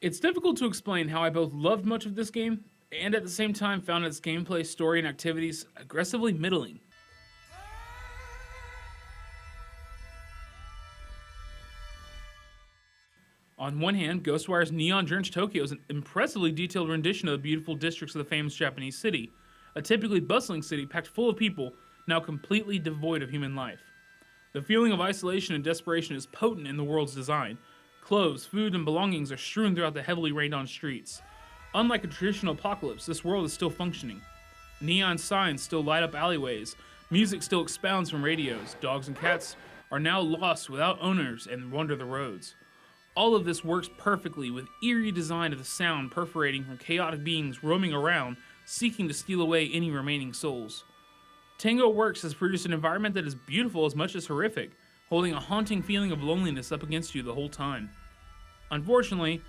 It's difficult to explain how I both loved much of this game and at the same time found its gameplay, story, and activities aggressively middling. On one hand, Ghostwire's neon-drenched Tokyo is an impressively detailed rendition of the beautiful districts of the famous Japanese city, a typically bustling city packed full of people, now completely devoid of human life. The feeling of isolation and desperation is potent in the world's design. Clothes, food, and belongings are strewn throughout the heavily rained-on streets. Unlike a traditional apocalypse, this world is still functioning. Neon signs still light up alleyways, music still expounds from radios, dogs and cats are now lost without owners and wander the roads. All of this works perfectly with eerie design of the sound perforating from chaotic beings roaming around, seeking to steal away any remaining souls. Tango Works has produced an environment that is beautiful as much as horrific, holding a haunting feeling of loneliness up against you the whole time. Unfortunately,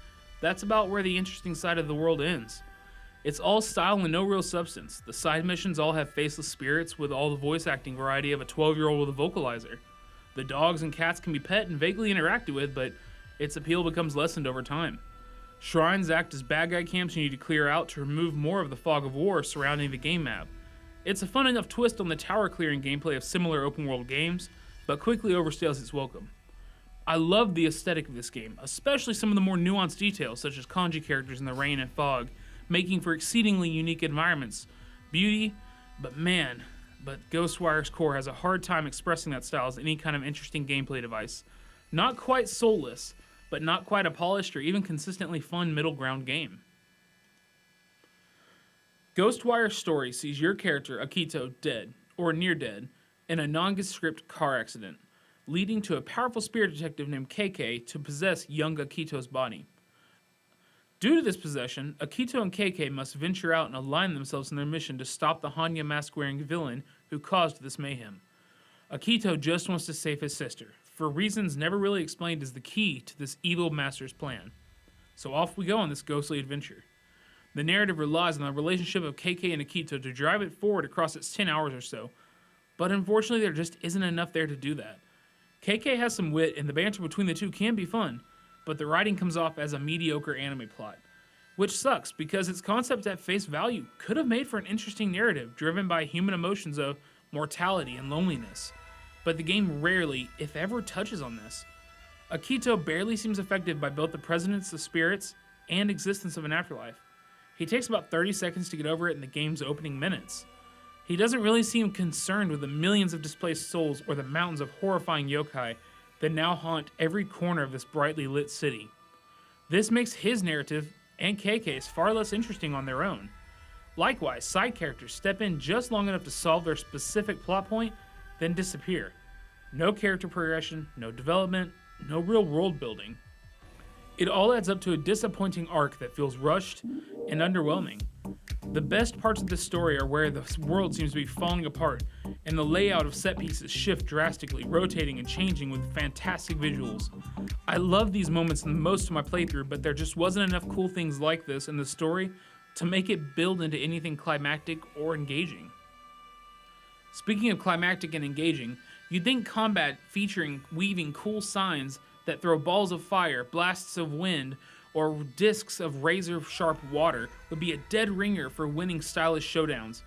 that's about where the interesting side of the world ends. It's all style and no real substance. The side missions all have faceless spirits with all the voice acting variety of a 12-year-old with a vocalizer. The dogs and cats can be pet and vaguely interacted with, but its appeal becomes lessened over time. Shrines act as bad guy camps you need to clear out to remove more of the fog of war surrounding the game map. It's a fun enough twist on the tower clearing gameplay of similar open world games, but quickly overstays its welcome. I love the aesthetic of this game, especially some of the more nuanced details such as kanji characters in the rain and fog, making for exceedingly unique environments. Beauty, but Ghostwire's core has a hard time expressing that style as any kind of interesting gameplay device. Not quite soulless, but not quite a polished or even consistently fun middle ground game. Ghostwire's story sees your character, Akito, dead, or near dead, in a nondescript car accident, leading to a powerful spirit detective named KK to possess young Akito's body. Due to this possession, Akito and KK must venture out and align themselves in their mission to stop the Hanya mask-wearing villain who caused this mayhem. Akito just wants to save his sister, for reasons never really explained as the key to this evil master's plan. So off we go on this ghostly adventure. The narrative relies on the relationship of KK and Akito to drive it forward across its 10 hours or so, but unfortunately there just isn't enough there to do that. KK has some wit and the banter between the two can be fun, but the writing comes off as a mediocre anime plot, which sucks because its concept at face value could have made for an interesting narrative driven by human emotions of mortality and loneliness, but the game rarely, if ever, touches on this. Akito barely seems affected by both the presence of spirits and existence of an afterlife. He takes about 30 seconds to get over it in the game's opening minutes. He doesn't really seem concerned with the millions of displaced souls or the mountains of horrifying yokai that now haunt every corner of this brightly lit city. This makes his narrative and KK's far less interesting on their own. Likewise, side characters step in just long enough to solve their specific plot point, then disappear. No character progression, no development, no real world building. It all adds up to a disappointing arc that feels rushed and underwhelming. The best parts of the story are where the world seems to be falling apart, and the layout of set pieces shift drastically, rotating and changing with fantastic visuals. I love these moments in most of my playthrough, but there just wasn't enough cool things like this in the story to make it build into anything climactic or engaging. Speaking of climactic and engaging, you'd think combat featuring weaving cool signs that throw balls of fire, blasts of wind, or discs of razor-sharp water would be a dead ringer for winning stylish showdowns.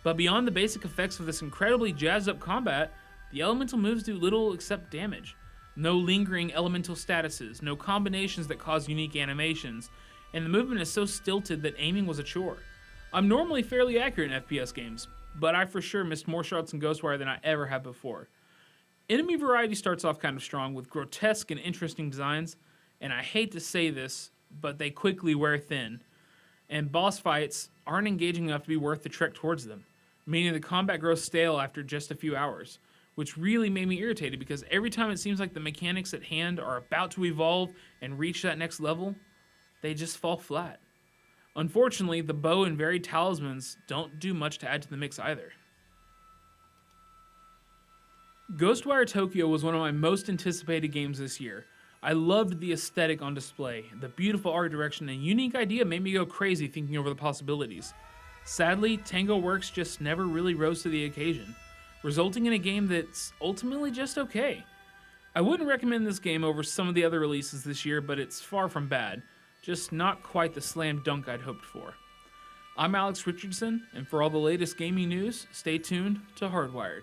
But beyond the basic effects of this incredibly jazzed-up combat, the elemental moves do little except damage. No lingering elemental statuses, no combinations that cause unique animations, and the movement is so stilted that aiming was a chore. I'm normally fairly accurate in FPS games, but I for sure missed more shots in Ghostwire than I ever have before. Enemy variety starts off kind of strong with grotesque and interesting designs, and I hate to say this, but they quickly wear thin, and boss fights aren't engaging enough to be worth the trek towards them, meaning the combat grows stale after just a few hours, which really made me irritated because every time it seems like the mechanics at hand are about to evolve and reach that next level, they just fall flat. Unfortunately, the bow and varied talismans don't do much to add to the mix either. Ghostwire Tokyo was one of my most anticipated games this year. I loved the aesthetic on display. The beautiful art direction and unique idea made me go crazy thinking over the possibilities. Sadly, Tango Works just never really rose to the occasion, resulting in a game that's ultimately just okay. I wouldn't recommend this game over some of the other releases this year, but it's far from bad. just not quite the slam dunk I'd hoped for. I'm Alex Richardson, and for all the latest gaming news, stay tuned to Hardwired.